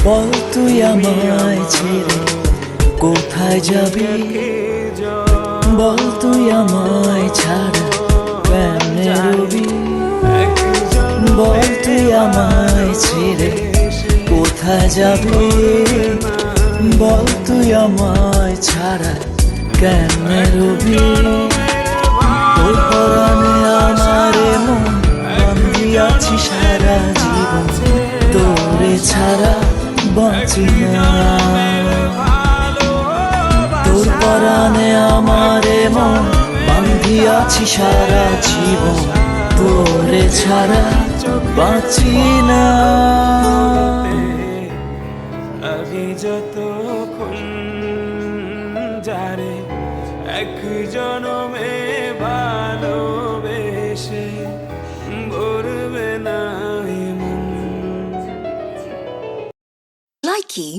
বল তুই আমায় ছেড়ে কোথায় যাবি, বল তুই আমায় ছাড়া কেমনে রবি, বল তুই আমায় ছেড়ে কোথায় যাবি, বল তুই আমায় ছাড়া কেমনে রবি। তোর পরাণে আমারে মন বান্ধিয়াছি সারা জীবন, তোরে ছাড়া বাঁচি না। তোর পরাণে আমারে মন বান্ধিয়াছি সারা জীবন, তোরে ছাড়া বাঁচি না। আমি যতক্ষণ যারে এক জনমে ভালোবেসে ভরবে না এ মন। Likey